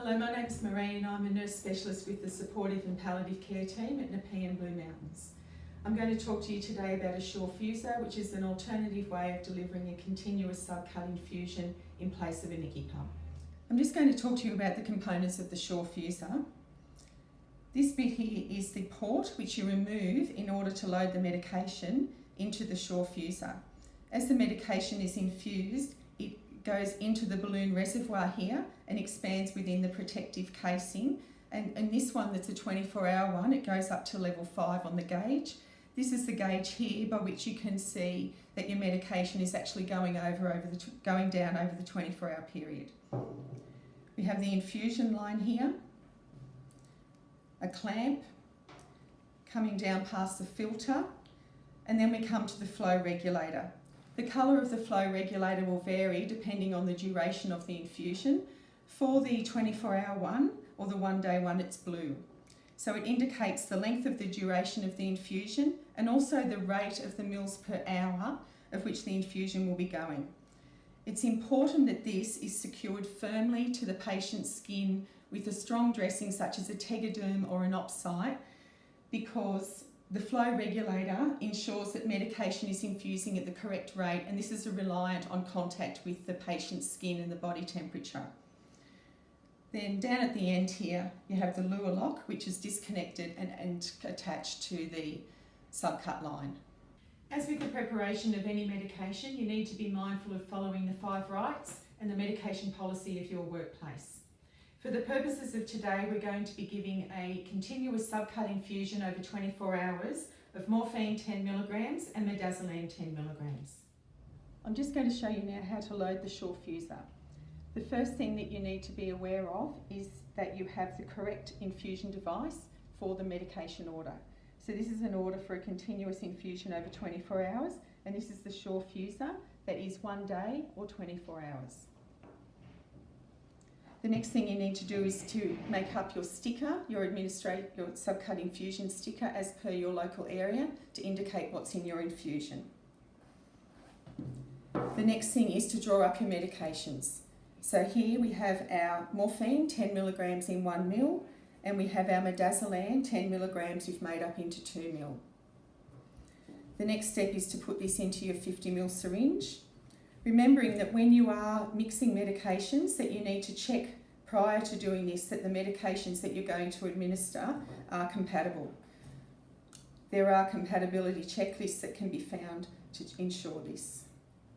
Hello, my name's Marie and I'm a nurse specialist with the supportive and palliative care team at Nepean Blue Mountains. I'm going to talk to you today about a Surefuser, which is an alternative way of delivering a continuous subcut infusion in place of a NICI pump. I'm just going to talk to you about the components of the Surefuser. This bit here is the port which you remove in order to load the medication into the Surefuser. As the medication is infused, it goes into the balloon reservoir here and expands within the protective casing. And this one, that's a 24-hour one, it goes up to level 5 on the gauge. This is the gauge here by which you can see that your medication is actually going down over the 24-hour period. We have the infusion line here, a clamp coming down past the filter, and then we come to the flow regulator. The colour of the flow regulator will vary depending on the duration of the infusion. For the 24-hour one or the one-day one, it's blue. So it indicates the length of the duration of the infusion and also the rate of the mils per hour of which the infusion will be going. It's important that this is secured firmly to the patient's skin with a strong dressing such as a tegaderm or an opsite, because the flow regulator ensures that medication is infusing at the correct rate, and this is reliant on contact with the patient's skin and the body temperature. Then down at the end here, you have the luer lock, which is disconnected and attached to the subcut line. As with the preparation of any medication, you need to be mindful of following the 5 rights and the medication policy of your workplace. For the purposes of today, we're going to be giving a continuous subcut infusion over 24 hours of morphine 10 milligrams and midazolam 10 milligrams. I'm just going to show you now how to load the Surefuser. The first thing that you need to be aware of is that you have the correct infusion device for the medication order. So this is an order for a continuous infusion over 24 hours, and this is the Surefuser that is 1 day or 24 hours. The next thing you need to do is to make up your sticker, your subcut infusion sticker as per your local area to indicate what's in your infusion. The next thing is to draw up your medications. So here we have our morphine, 10 milligrams in 1 mil, and we have our midazolam, 10 milligrams we've made up into 2 mil. The next step is to put this into your 50 mil syringe, remembering that when you are mixing medications that you need to check prior to doing this that the medications that you're going to administer are compatible. There are compatibility checklists that can be found to ensure this.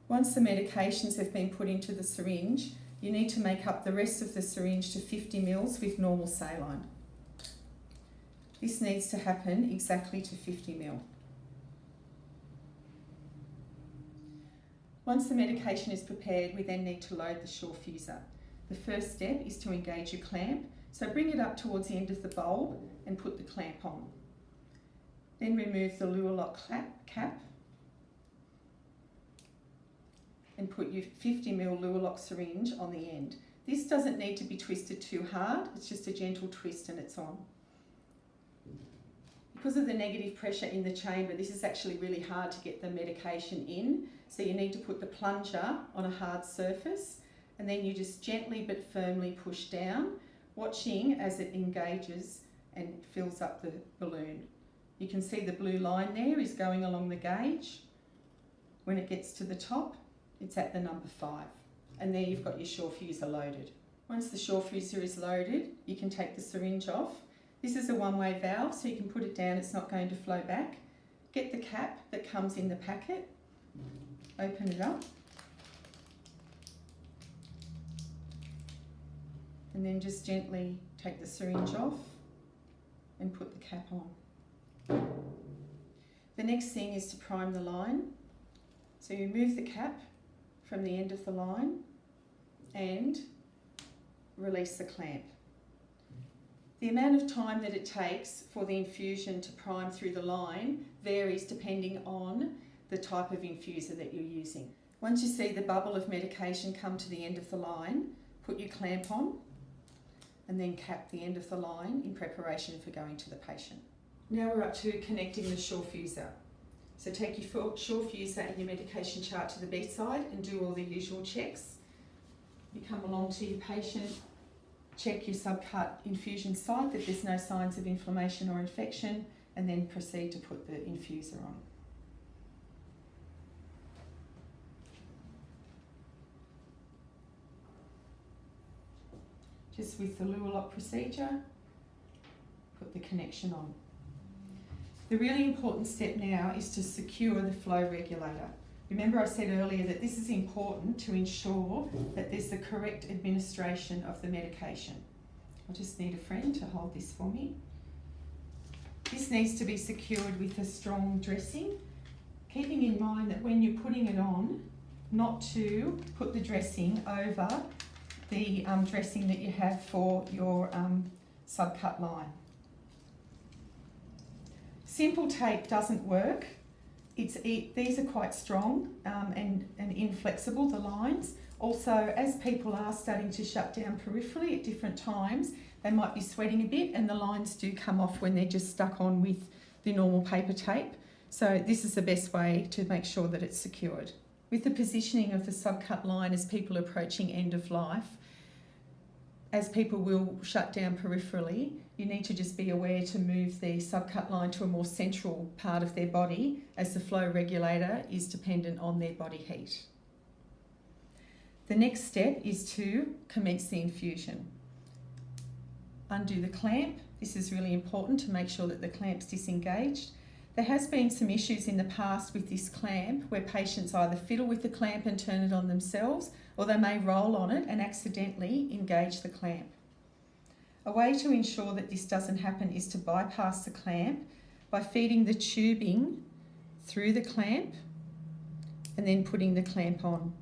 Once the medications have been put into the syringe, you need to make up the rest of the syringe to 50 mils with normal saline. This needs to happen exactly to 50 mil. Once the medication is prepared, we then need to load the Surefuser. The first step is to engage your clamp, so bring it up towards the end of the bulb and put the clamp on. Then remove the luer lock cap and put your 50 ml luer lock syringe on the end. This doesn't need to be twisted too hard, it's just a gentle twist and it's on. Because of the negative pressure in the chamber, this is actually really hard to get the medication in, so you need to put the plunger on a hard surface and then you just gently but firmly push down, watching as it engages and fills up the balloon. You can see the blue line there is going along the gauge. When it gets to the top, it's at the number 5, and there you've got your Surefuser loaded. Once the Surefuser is loaded, you can take the syringe off. This is a one-way valve, so you can put it down, it's not going to flow back. Get the cap that comes in the packet, open it up, and then just gently take the syringe off and put the cap on. The next thing is to prime the line. So you remove the cap from the end of the line and release the clamp. The amount of time that it takes for the infusion to prime through the line varies depending on the type of infuser that you're using. Once you see the bubble of medication come to the end of the line, put your clamp on and then cap the end of the line in preparation for going to the patient. Now we're up to connecting the Surefuser. So take your Surefuser and your medication chart to the bedside and do all the usual checks. You come along to your patient check your subcut infusion site that there's no signs of inflammation or infection, and then proceed to put the infuser on. Just with the Luer lock procedure, put the connection on. The really important step now is to secure the flow regulator. Remember I said earlier that this is important to ensure that there's the correct administration of the medication. I just need a friend to hold this for me. This needs to be secured with a strong dressing, keeping in mind that when you're putting it on, not to put the dressing over the dressing that you have for your subcut line. Simple tape doesn't work. These are quite strong and inflexible, the lines. Also, as people are starting to shut down peripherally at different times, they might be sweating a bit and the lines do come off when they're just stuck on with the normal paper tape. So this is the best way to make sure that it's secured. With the positioning of the subcut line as people approaching end of life, as people will shut down peripherally, you need to just be aware to move the subcut line to a more central part of their body, as the flow regulator is dependent on their body heat. The next step is to commence the infusion. Undo the clamp. This is really important to make sure that the clamp's disengaged. There has been some issues in the past with this clamp where patients either fiddle with the clamp and turn it on themselves, or they may roll on it and accidentally engage the clamp. A way to ensure that this doesn't happen is to bypass the clamp by feeding the tubing through the clamp and then putting the clamp on.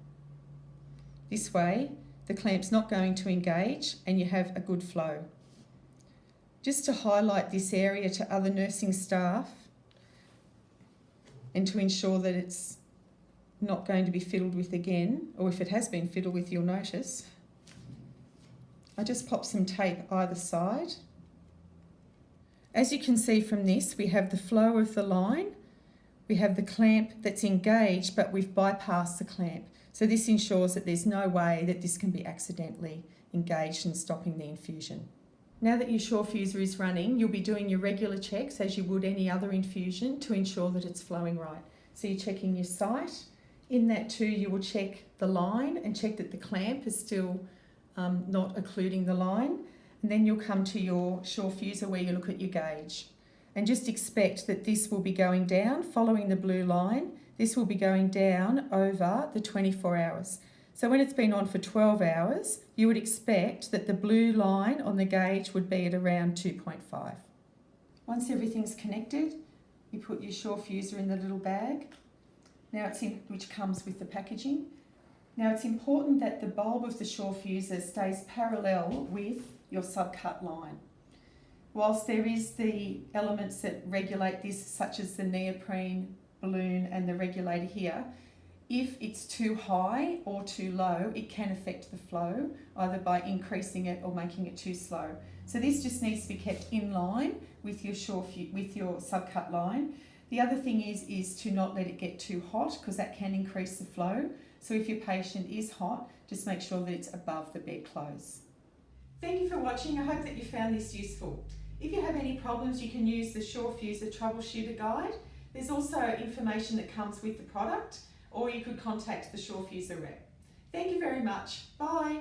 This way, the clamp's not going to engage and you have a good flow. Just to highlight this area to other nursing staff and to ensure that it's not going to be fiddled with again, or if it has been fiddled with, you'll notice. I just pop some tape either side. As you can see from this, we have the flow of the line, we have the clamp that's engaged, but we've bypassed the clamp. So this ensures that there's no way that this can be accidentally engaged and stopping the infusion. Now that your Surefuser is running, you'll be doing your regular checks as you would any other infusion to ensure that it's flowing right. So you're checking your site. In that too, you will check the line and check that the clamp is still not occluding the line. And then you'll come to your Surefuser where you look at your gauge. And just expect that this will be going down, following the blue line. This will be going down over the 24 hours. So when it's been on for 12 hours, you would expect that the blue line on the gauge would be at around 2.5. Once everything's connected, you put your Surefuser in the little bag, which comes with the packaging. Now it's important that the bulb of the Surefuser stays parallel with your subcut line. Whilst there is the elements that regulate this, such as the neoprene balloon and the regulator here, if it's too high or too low, it can affect the flow, either by increasing it or making it too slow. So this just needs to be kept in line with your subcut line. The other thing is to not let it get too hot, because that can increase the flow. So if your patient is hot, just make sure that it's above the bedclothes. Thank you for watching. I hope that you found this useful. If you have any problems, you can use the Surefuser Troubleshooter Guide. There's also information that comes with the product, or you could contact the Surefuser rep. Thank you very much. Bye.